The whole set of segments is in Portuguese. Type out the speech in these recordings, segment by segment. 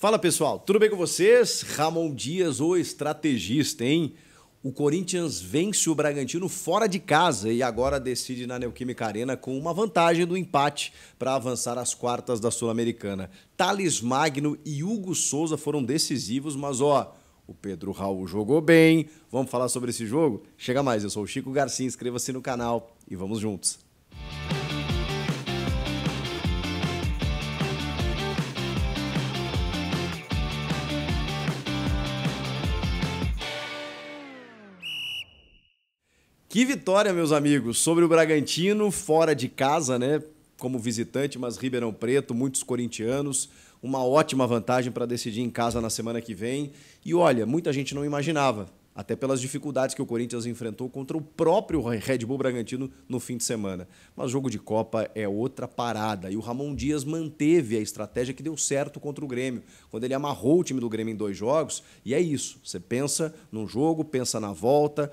Fala pessoal, tudo bem com vocês? Ramon Dias, o estrategista, hein? O Corinthians vence o Bragantino fora de casa e agora decide na Neoquímica Arena com uma vantagem do empate para avançar às quartas da Sul-Americana. Thales Magno e Hugo Souza foram decisivos, mas ó, o Pedro Raul jogou bem. Vamos falar sobre esse jogo? Chega mais, eu sou o Chico Garcia, inscreva-se no canal e vamos juntos. Que vitória, meus amigos, sobre o Bragantino, fora de casa, né? Como visitante, mas Ribeirão Preto, muitos corintianos, uma ótima vantagem para decidir em casa na semana que vem. E olha, muita gente não imaginava, até pelas dificuldades que o Corinthians enfrentou contra o próprio Red Bull Bragantino no fim de semana. Mas jogo de Copa é outra parada. E o Ramon Dias manteve a estratégia que deu certo contra o Grêmio, quando ele amarrou o time do Grêmio em 2 jogos. E é isso, você pensa num jogo, pensa na volta,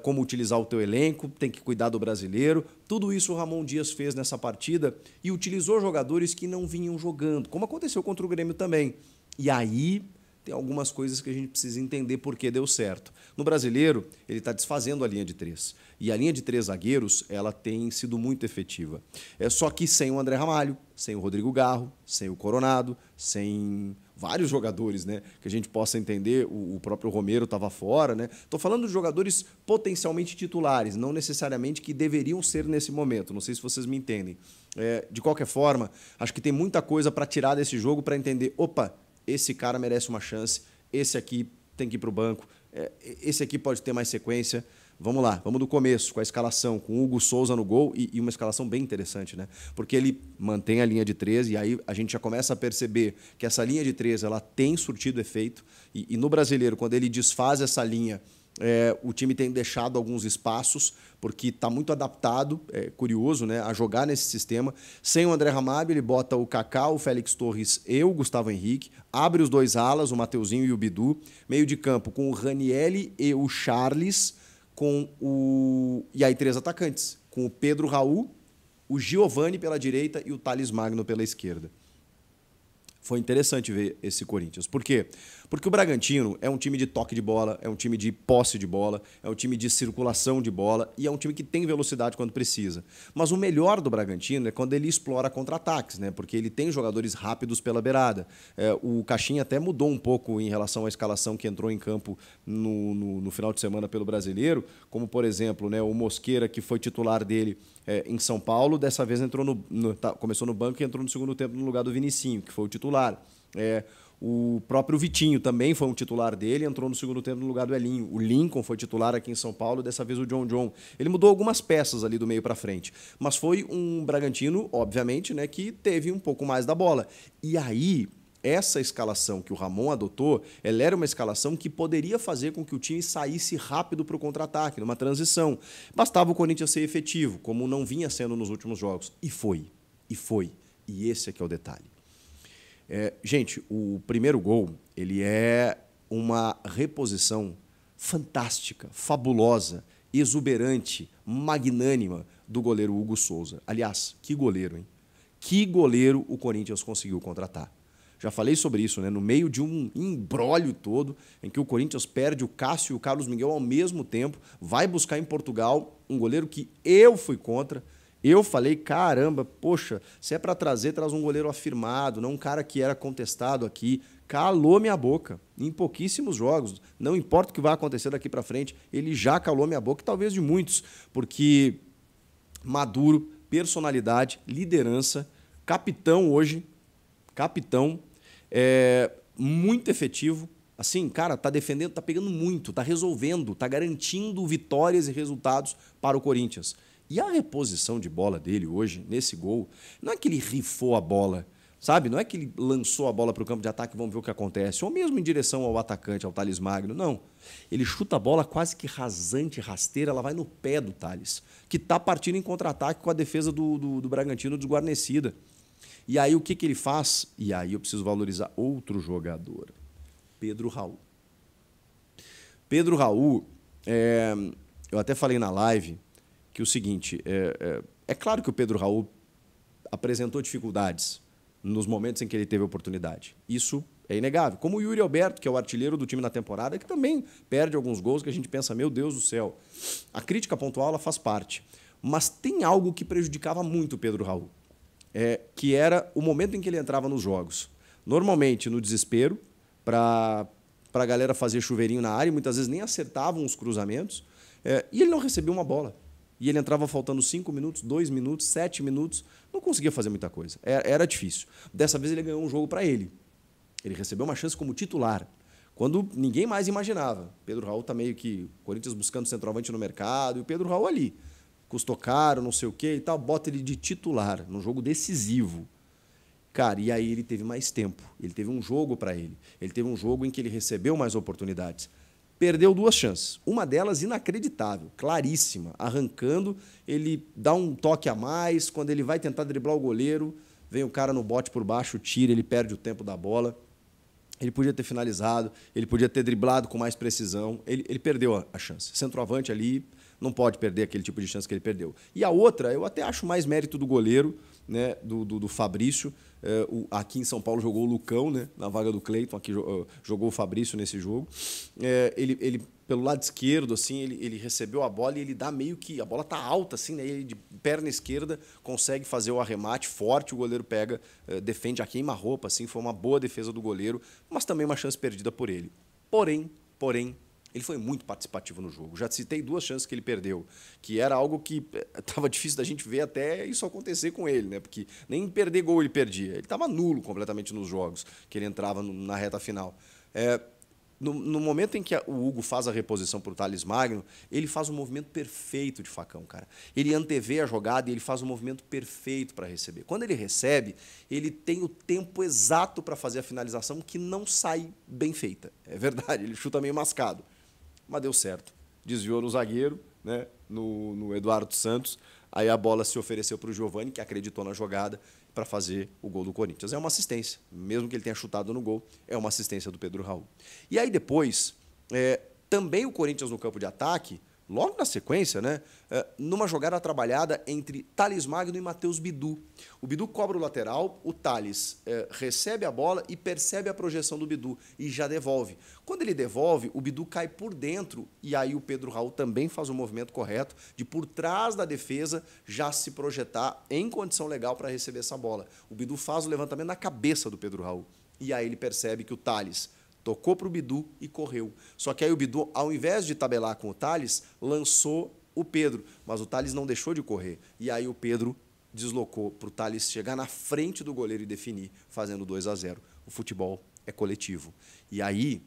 como utilizar o teu elenco, tem que cuidar do brasileiro. Tudo isso o Ramon Dias fez nessa partida e utilizou jogadores que não vinham jogando, como aconteceu contra o Grêmio também. E aí tem algumas coisas que a gente precisa entender por que deu certo. No brasileiro, ele está desfazendo a linha de 3. E a linha de 3 zagueiros, ela tem sido muito efetiva. Só que sem o André Ramalho, sem o Rodrigo Garro, sem o Coronado, sem vários jogadores, né, que a gente possa entender. O próprio Romero estava fora, né? Estou falando de jogadores potencialmente titulares, não necessariamente que deveriam ser nesse momento. Não sei se vocês me entendem. De qualquer forma, acho que tem muita coisa para tirar desse jogo para entender, opa, esse cara merece uma chance, esse aqui tem que ir para o banco, esse aqui pode ter mais sequência. Vamos lá, vamos do começo, com a escalação, com o Hugo Souza no gol e uma escalação bem interessante, né? Porque ele mantém a linha de 3 e aí a gente já começa a perceber que essa linha de 3 ela tem surtido efeito e no brasileiro, quando ele desfaz essa linha, o time tem deixado alguns espaços, porque está muito adaptado, curioso, né, a jogar nesse sistema. Sem o André Ramalho, ele bota o Kaká, o Félix Torres e o Gustavo Henrique, abre os 2 alas, o Mateuzinho e o Bidu, meio de campo com o Ranielli e o Charles, e aí 3 atacantes, com o Pedro Raul, o Giovani pela direita e o Thales Magno pela esquerda. Foi interessante ver esse Corinthians. Por quê? Porque o Bragantino é um time de toque de bola, é um time de posse de bola, é um time de circulação de bola e é um time que tem velocidade quando precisa. Mas o melhor do Bragantino é quando ele explora contra-ataques, né? Porque ele tem jogadores rápidos pela beirada. O Caixinha até mudou um pouco em relação à escalação que entrou em campo no final de semana pelo Brasileiro, como, por exemplo, né, o Mosquera, que foi titular dele em São Paulo, dessa vez começou no banco e entrou no segundo tempo no lugar do Vinicinho, que foi o titular. O próprio Vitinho também foi um titular dele, entrou no segundo tempo no lugar do Elinho. O Lincoln foi titular aqui em São Paulo, dessa vez o John. Ele mudou algumas peças ali do meio para frente, mas foi um Bragantino, obviamente, né, que teve um pouco mais da bola. E aí, essa escalação que o Ramon adotou, ela era uma escalação que poderia fazer com que o time saísse rápido para o contra-ataque, numa transição. Bastava o Corinthians ser efetivo, como não vinha sendo nos últimos jogos. E foi. E esse aqui é o detalhe. Gente, o primeiro gol, ele é uma reposição fantástica, fabulosa, exuberante, magnânima do goleiro Hugo Souza. Aliás, que goleiro, hein? Que goleiro o Corinthians conseguiu contratar. Já falei sobre isso, né? No meio de um imbróglio todo, em que o Corinthians perde o Cássio e o Carlos Miguel ao mesmo tempo, vai buscar em Portugal um goleiro que eu fui contra. Eu falei, caramba, poxa, se é para trazer, traz um goleiro afirmado, não um cara que era contestado aqui. Calou minha boca em pouquíssimos jogos. Não importa o que vai acontecer daqui para frente, ele já calou minha boca, e talvez de muitos, porque maduro, personalidade, liderança, capitão hoje, muito efetivo. Assim, cara, tá defendendo, tá pegando muito, tá resolvendo, tá garantindo vitórias e resultados para o Corinthians. E a reposição de bola dele hoje, nesse gol, não é que ele rifou a bola, sabe? Não é que ele lançou a bola para o campo de ataque e vamos ver o que acontece, ou mesmo em direção ao atacante, ao Thales Magno, não. Ele chuta a bola quase que rasante, rasteira, ela vai no pé do Thales, que está partindo em contra-ataque com a defesa do Bragantino desguarnecida. E aí o que ele faz? E aí eu preciso valorizar outro jogador, Pedro Raul. Pedro Raul, eu até falei na live que o seguinte, é claro que o Pedro Raul apresentou dificuldades nos momentos em que ele teve oportunidade. Isso É inegável. Como o Yuri Alberto, que é o artilheiro do time na temporada, que também perde alguns gols que a gente pensa, meu Deus do céu. A crítica pontual ela faz parte. Mas tem algo que prejudicava muito o Pedro Raul, que era o momento em que ele entrava nos jogos. Normalmente no desespero, para a galera fazer chuveirinho na área, e muitas vezes nem acertavam os cruzamentos, e ele não recebia uma bola. E ele entrava faltando 5 minutos, 2 minutos, 7 minutos, não conseguia fazer muita coisa. Era difícil. Dessa vez ele ganhou um jogo para ele. Ele recebeu uma chance como titular, quando ninguém mais imaginava. Pedro Raul está meio que Corinthians buscando centroavante no mercado, e o Pedro Raul ali. Custou caro, não sei o quê e tal, bota ele de titular, num jogo decisivo. Cara, e aí ele teve mais tempo. Ele teve um jogo para ele. Ele teve um jogo em que ele recebeu mais oportunidades. Perdeu 2 chances. Uma delas inacreditável, claríssima. Arrancando, ele dá um toque a mais. Quando ele vai tentar driblar o goleiro, vem o cara no bote por baixo, tira, ele perde o tempo da bola. Ele podia ter finalizado, ele podia ter driblado com mais precisão. Ele perdeu a chance. Centroavante ali não pode perder aquele tipo de chance que ele perdeu. E a outra, eu até acho mais mérito do goleiro, né, do Fabrício. Aqui em São Paulo jogou o Lucão, né, na vaga do Cleiton, aqui jogou o Fabrício nesse jogo. Ele pelo lado esquerdo, assim, ele recebeu a bola e ele dá meio que... A bola tá alta, assim, né? Ele de perna esquerda consegue fazer o arremate forte, o goleiro pega, defende a queima-roupa, assim, foi uma boa defesa do goleiro, mas também uma chance perdida por ele. Porém, ele foi muito participativo no jogo. Já citei 2 chances que ele perdeu, que era algo que estava difícil da gente ver até isso acontecer com ele, né? Porque nem perder gol ele perdia. Ele estava nulo completamente nos jogos, que ele entrava na reta final. No momento em que o Hugo faz a reposição para o Thales Magno, ele faz um movimento perfeito de facão, cara. Ele antevê a jogada e ele faz um movimento perfeito para receber. Quando ele recebe, ele tem o tempo exato para fazer a finalização que não sai bem feita. É verdade, ele chuta meio mascado. Mas deu certo. Desviou no zagueiro, né, no Eduardo Santos. Aí a bola se ofereceu para o Giovani, que acreditou na jogada, para fazer o gol do Corinthians. É uma assistência. Mesmo que ele tenha chutado no gol, é uma assistência do Pedro Raul. E aí depois, também o Corinthians no campo de ataque, logo na sequência, né, numa jogada trabalhada entre Thales Magno e Matheus Bidu. O Bidu cobra o lateral, o Thales recebe a bola e percebe a projeção do Bidu e já devolve. Quando ele devolve, o Bidu cai por dentro e aí o Pedro Raul também faz o movimento correto de por trás da defesa já se projetar em condição legal para receber essa bola. O Bidu faz o levantamento na cabeça do Pedro Raul e aí ele percebe que o Thales tocou para o Bidu e correu. Só que aí o Bidu, ao invés de tabelar com o Thales, lançou o Pedro. Mas o Thales não deixou de correr. E aí o Pedro deslocou para o Thales chegar na frente do goleiro e definir, fazendo 2-0. O futebol é coletivo. E aí,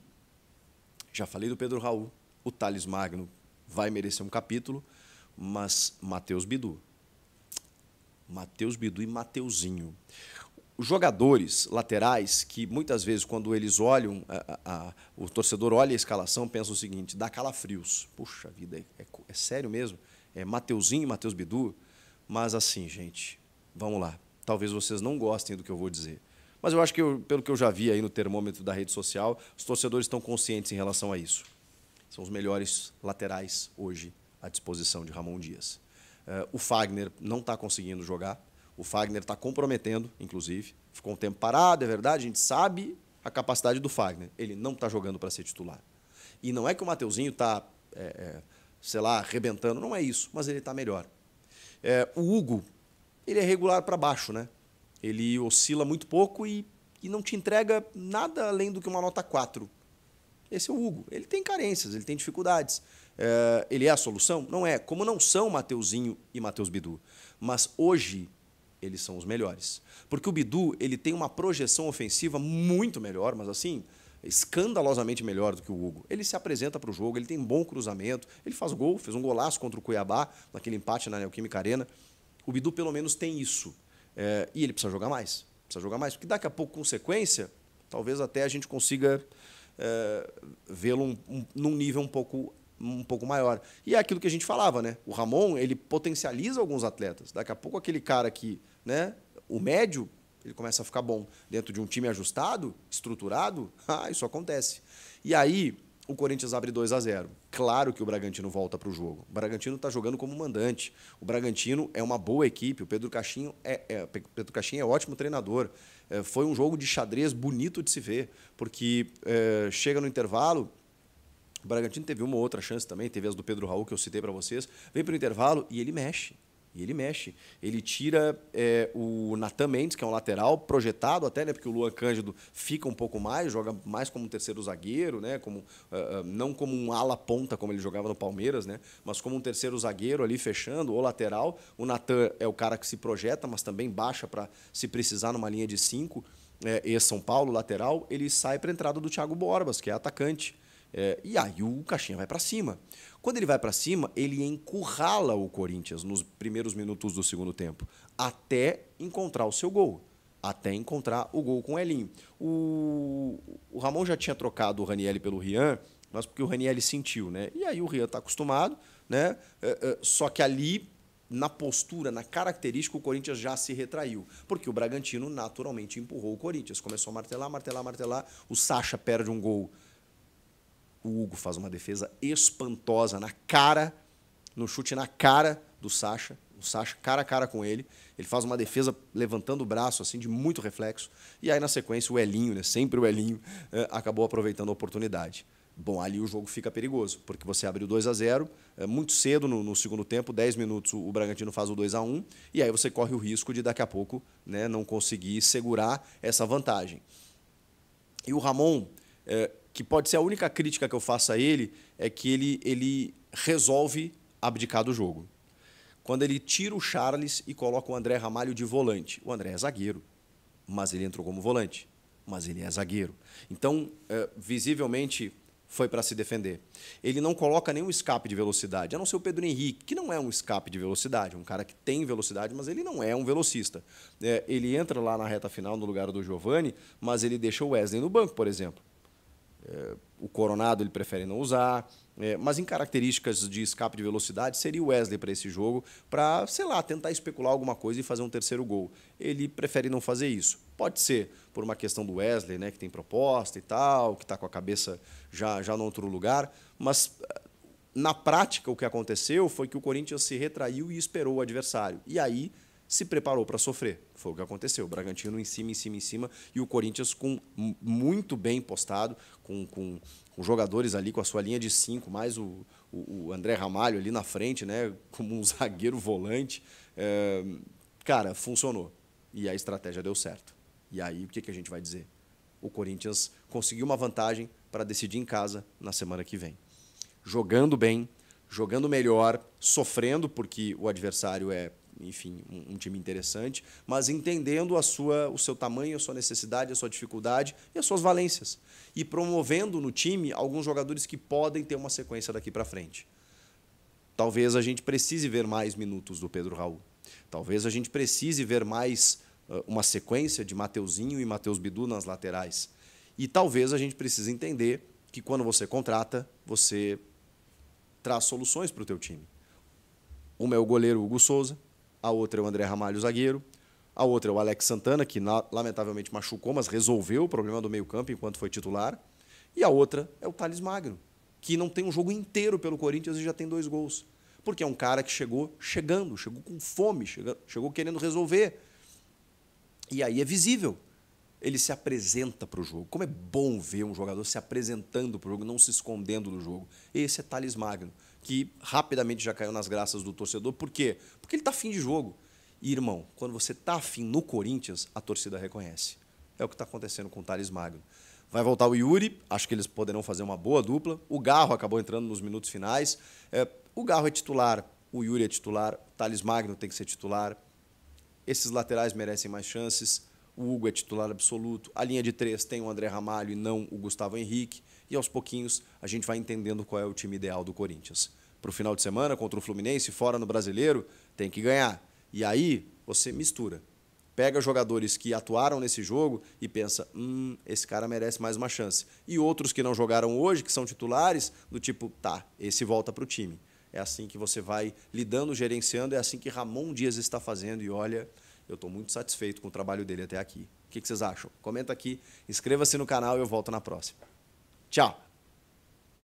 já falei do Pedro Raul, o Thales Magno vai merecer um capítulo, mas Matheus Bidu e Mateuzinho. Os jogadores laterais, que muitas vezes, quando eles olham, o torcedor olha a escalação, pensa o seguinte, dá calafrios. Puxa vida, é sério mesmo? É Mateuzinho e Matheus Bidu? Mas assim, gente, vamos lá. Talvez vocês não gostem do que eu vou dizer. Mas eu acho que, pelo que eu já vi aí no termômetro da rede social, os torcedores estão conscientes em relação a isso. São os melhores laterais hoje à disposição de Ramon Dias. O Fagner não está conseguindo jogar. O Fagner está comprometendo, inclusive. Ficou um tempo parado, é verdade, a gente sabe a capacidade do Fagner. Ele não está jogando para ser titular. E não é que o Mateuzinho está, sei lá, arrebentando, não é isso, mas ele está melhor. O Hugo, ele é regular para baixo, né? Ele oscila muito pouco e não te entrega nada além do que uma nota 4. Esse é o Hugo. Ele tem carências, ele tem dificuldades. Ele é a solução? Não é. Como não são Mateuzinho e Matheus Bidu. Mas hoje eles são os melhores. Porque o Bidu ele tem uma projeção ofensiva muito melhor, mas assim, escandalosamente melhor do que o Hugo. Ele se apresenta para o jogo, ele tem bom cruzamento, ele faz gol, fez um golaço contra o Cuiabá, naquele empate na Neoquímica Arena. O Bidu pelo menos tem isso. E ele precisa jogar mais. Porque daqui a pouco, com sequência, talvez até a gente consiga vê-lo num nível um pouco maior. E é aquilo que a gente falava, né? O Ramon, ele potencializa alguns atletas. Daqui a pouco aquele cara que, né, o médio, ele começa a ficar bom dentro de um time ajustado, estruturado, isso acontece. E aí, o Corinthians abre 2-0. Claro que o Bragantino volta para o jogo. O Bragantino está jogando como mandante. O Bragantino é uma boa equipe. O Pedro Caixinha é ótimo treinador. Foi um jogo de xadrez bonito de se ver, porque chega no intervalo, o Bragantino teve uma ou outra chance também, teve as do Pedro Raul, que eu citei para vocês, vem para o intervalo e ele mexe. Ele tira o Natan Mendes, que é um lateral, projetado até, né, porque o Luan Cândido fica um pouco mais, joga mais como um terceiro zagueiro, né, não como um ala-ponta, como ele jogava no Palmeiras, né, mas como um terceiro zagueiro ali fechando, ou lateral. O Natan é o cara que se projeta, mas também baixa para se precisar numa linha de 5. São Paulo, lateral, ele sai para a entrada do Thiago Borbas, que é atacante. E aí o Caixinha vai para cima. Quando ele vai para cima, ele encurrala o Corinthians nos primeiros minutos do segundo tempo, até encontrar o seu gol, até encontrar o gol com o Elinho. O Ramon já tinha trocado o Ranieri pelo Rian, mas porque o Ranieri sentiu, né? E aí o Rian está acostumado, né? Só que ali, na postura, na característica, o Corinthians já se retraiu, porque o Bragantino naturalmente empurrou o Corinthians, começou a martelar, o Sacha perde um gol. O Hugo faz uma defesa espantosa no chute na cara do Sacha. O Sacha cara a cara com ele. Ele faz uma defesa levantando o braço, assim, de muito reflexo. E aí, na sequência, o Elinho, né, sempre o Elinho, acabou aproveitando a oportunidade. Bom, ali o jogo fica perigoso, porque você abriu 2-0, muito cedo no segundo tempo, 10 minutos, o Bragantino faz o 2-1, e aí você corre o risco de, daqui a pouco, né, não conseguir segurar essa vantagem. E o Ramon... que pode ser a única crítica que eu faço a ele, é que ele resolve abdicar do jogo. Quando ele tira o Charles e coloca o André Ramalho de volante. O André é zagueiro, mas ele entrou como volante, mas ele é zagueiro. Então, visivelmente, foi para se defender. Ele não coloca nenhum escape de velocidade, a não ser o Pedro Henrique, que não é um escape de velocidade, um cara que tem velocidade, mas ele não é um velocista. Ele entra lá na reta final no lugar do Giovani, mas ele deixa o Wesley no banco, por exemplo. O Coronado ele prefere não usar, mas em características de escape de velocidade seria o Wesley para esse jogo, para, sei lá, tentar especular alguma coisa e fazer um terceiro gol. Ele prefere não fazer isso. Pode ser por uma questão do Wesley, né, que tem proposta e tal, que está com a cabeça já em outro lugar, mas na prática o que aconteceu foi que o Corinthians se retraiu e esperou o adversário. E aí se preparou para sofrer. Foi o que aconteceu. O Bragantino em cima, e o Corinthians muito bem postado, com jogadores ali com a sua linha de 5, mais o André Ramalho ali na frente, né, como um zagueiro volante. Cara, funcionou. E a estratégia deu certo. E aí, o que a gente vai dizer? O Corinthians conseguiu uma vantagem para decidir em casa na semana que vem. Jogando bem, jogando melhor, sofrendo porque o adversário enfim, um time interessante, mas entendendo o seu tamanho, a sua necessidade, a sua dificuldade e as suas valências. E promovendo no time alguns jogadores que podem ter uma sequência daqui para frente. Talvez a gente precise ver mais minutos do Pedro Raul. Talvez a gente precise ver mais uma sequência de Mateuzinho e Matheus Bidu nas laterais. E talvez a gente precise entender que quando você contrata, você traz soluções para o teu time. Uma é o goleiro Hugo Souza, a outra é o André Ramalho, zagueiro, a outra é o Alex Santana, que lamentavelmente machucou, mas resolveu o problema do meio-campo enquanto foi titular, e a outra é o Thales Magno, que não tem um jogo inteiro pelo Corinthians e já tem 2 gols. Porque é um cara que chegou com fome, chegou querendo resolver. E aí é visível. Ele se apresenta para o jogo. Como é bom ver um jogador se apresentando para o jogo, não se escondendo do jogo. Esse é Thales Magno, que rapidamente já caiu nas graças do torcedor. Por quê? Porque ele está afim de jogo. E, irmão, quando você está afim no Corinthians, a torcida reconhece. É o que está acontecendo com o Thales Magno. Vai voltar o Yuri, acho que eles poderão fazer uma boa dupla. O Garro acabou entrando nos minutos finais. O Garro é titular, o Yuri é titular, o Thales Magno tem que ser titular. Esses laterais merecem mais chances. O Hugo é titular absoluto. A linha de 3 tem o André Ramalho e não o Gustavo Henrique. E aos pouquinhos a gente vai entendendo qual é o time ideal do Corinthians. Para o final de semana, contra o Fluminense, fora no Brasileiro, tem que ganhar. E aí você mistura. Pega jogadores que atuaram nesse jogo e pensa, esse cara merece mais uma chance. E outros que não jogaram hoje, que são titulares, do tipo, tá, esse volta para o time. É assim que você vai lidando, gerenciando, é assim que Ramon Dias está fazendo. E olha, eu estou muito satisfeito com o trabalho dele até aqui. O que vocês acham? Comenta aqui, inscreva-se no canal e eu volto na próxima. Tchau!